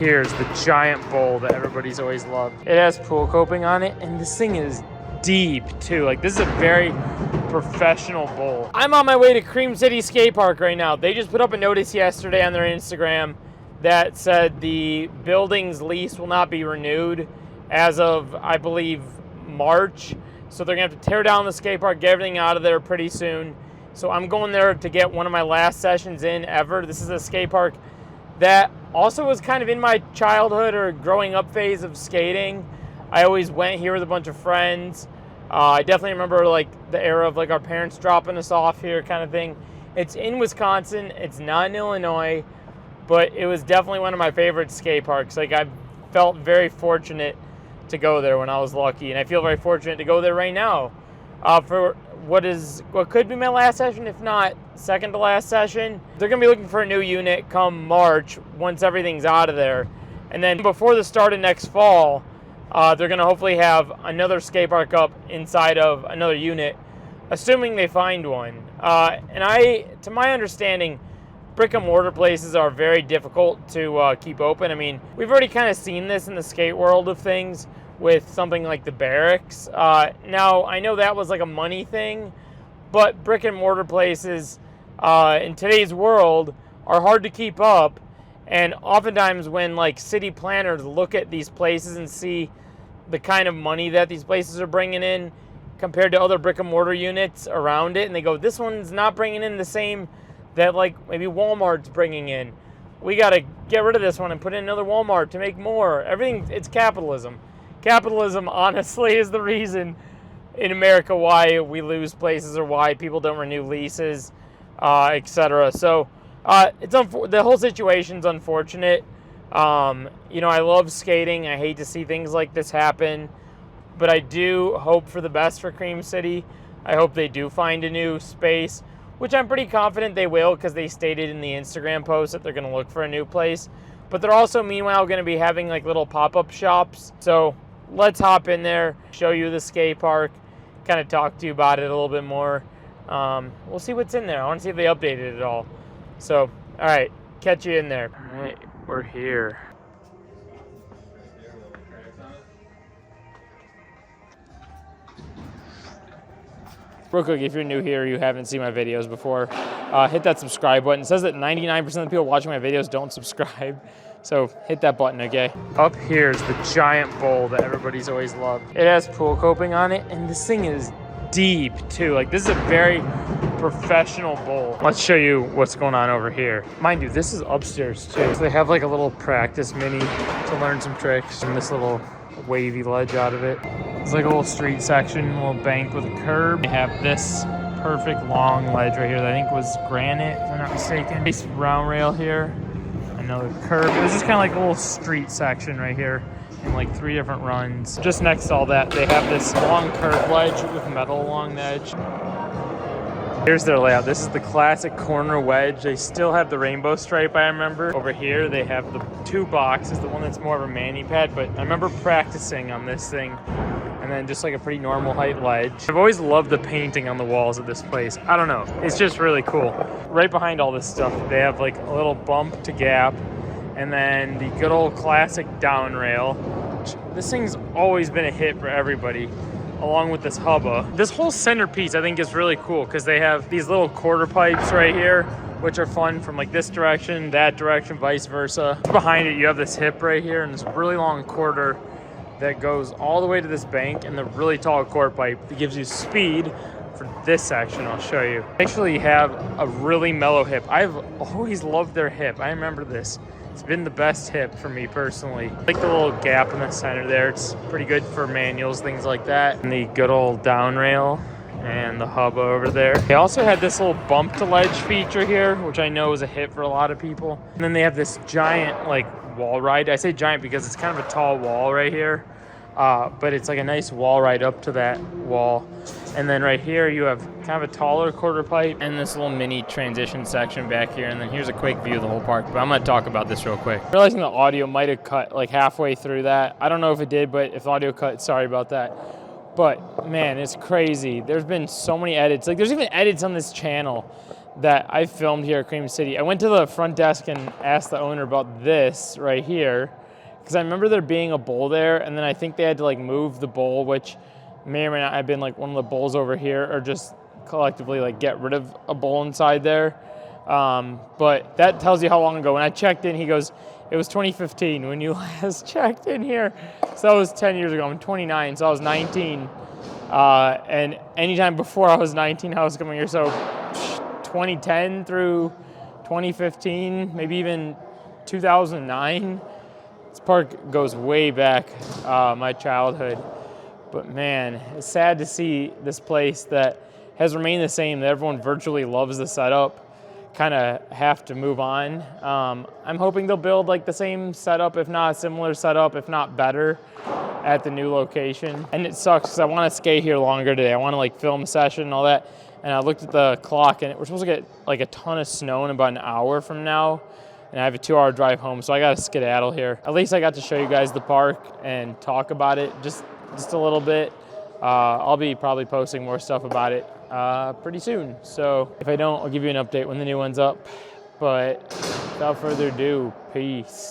Here's the giant bowl that everybody's always loved. It has pool coping on it, and this thing is deep too. Like, this is a very professional bowl. I'm on my way to Cream City Skate Park right now. They just put up a notice yesterday on their Instagram that said the building's lease will not be renewed as of, I believe, March. So they're gonna have to tear down the skate park, get everything out of there pretty soon. So I'm going there to get one of my last sessions in ever. This is a skate park that also was kind of in my childhood or growing up phase of skating. I always went here with a bunch of friends. I definitely remember like the era of like our parents dropping us off here kind of thing. It's in Wisconsin, it's not in Illinois, but it was definitely one of my favorite skate parks. Like, I felt very fortunate to go there when I was lucky, and I feel very fortunate to go there right now for what could be my last session, if not second to last session. They're gonna be looking for a new unit come March once everything's out of there. And then before the start of next fall, they're gonna hopefully have another skate park up inside of another unit, assuming they find one. To my understanding, brick and mortar places are very difficult to keep open. I mean, we've already kind of seen this in the skate world of things with something like the Barracks. Now, I know that was like a money thing, but brick and mortar places in today's world are hard to keep up. And oftentimes when like city planners look at these places and see the kind of money that these places are bringing in compared to other brick and mortar units around it, and they go, this one's not bringing in the same that like maybe Walmart's bringing in. We got to get rid of this one and put in another Walmart to make more. Everything, it's capitalism. Capitalism, honestly, is the reason in America why we lose places or why people don't renew leases, etc. So the whole situation's unfortunate. You know, I love skating. I hate to see things like this happen, but I do hope for the best for Cream City. I hope they do find a new space, which I'm pretty confident they will, because they stated in the Instagram post that they're going to look for a new place. But they're also, meanwhile, going to be having like little pop-up shops. So let's hop in there, show you the skate park, kind of talk to you about it a little bit more. We'll see what's in there. I want to see if they updated it all. So, all right, catch you in there. All right, we're here. Real quick, if you're new here, you haven't seen my videos before, hit that subscribe button. It says that 99% of the people watching my videos don't subscribe, so hit that button, okay? Up here is the giant bowl that everybody's always loved. It has pool coping on it, and this thing is deep too. Like, this is a very professional bowl. Let's show you what's going on over here. Mind you, this is upstairs too. So they have like a little practice mini to learn some tricks, and this little wavy ledge out of it. It's like a little street section, a little bank with a curb. They have this perfect long ledge right here that I think was granite, if I'm not mistaken. Nice round rail here, another curb. It was just kind of like a little street section right here in like 3 different runs. Just next to all that, they have this long curb ledge with metal along the edge. Here's their layout. This is the classic corner wedge. They still have the rainbow stripe, I remember. Over here, they have the 2 boxes, the one that's more of a mani pad, but I remember practicing on this thing. And then just like a pretty normal height ledge. I've always loved the painting on the walls of this place. I don't know, it's just really cool. Right behind all this stuff, they have like a little bump to gap, and then the good old classic down rail. This thing's always been a hit for everybody, along with this hubba. This whole centerpiece I think is really cool because they have these little quarter pipes right here, which are fun from like this direction, that direction, vice versa. Behind it, you have this hip right here and this really long quarter that goes all the way to this bank, and the really tall quarter pipe that gives you speed for this section. I'll show you. They actually have a really mellow hip. I've always loved their hip. I remember this. It's been the best hip for me personally. I like the little gap in the center there. It's pretty good for manuals, things like that. And the good old down rail and the hubba over there. They also had this little bump to ledge feature here, which I know is a hit for a lot of people. And then they have this giant like wall ride. I say giant because it's kind of a tall wall right here. But it's like a nice wall ride up to that wall. And then right here you have kind of a taller quarter pipe and this little mini transition section back here. And then here's a quick view of the whole park, but I'm gonna talk about this real quick. Realizing the audio might have cut like halfway through that. I don't know if it did, but if the audio cut, sorry about that. But man, it's crazy. There's been so many edits. Like, there's even edits on this channel that I filmed here at Cream City. I went to the front desk and asked the owner about this right here, because I remember there being a bowl there, and then I think they had to like move the bowl, which may or may not have been like one of the bowls over here, or just collectively like get rid of a bowl inside there. But that tells you how long ago. When I checked in, he goes, it was 2015 when you last checked in here. So that was 10 years ago. I'm 29, so I was 19. And anytime before I was 19, I was coming here. So 2010 through 2015, maybe even 2009. This park goes way back, my childhood. But man, it's sad to see this place that has remained the same, that everyone virtually loves the setup, kind of have to move on. I'm hoping they'll build like the same setup, if not a similar setup, if not better, at the new location. And it sucks because I want to skate here longer today. I want to like film a session and all that. And I looked at the clock, and we're supposed to get like a ton of snow in about an hour from now. And I have a 2-hour drive home, so I got to skedaddle here. At least I got to show you guys the park and talk about it just a little bit. I'll be probably posting more stuff about it pretty soon. So if I don't, I'll give you an update when the new one's up. But without further ado, peace.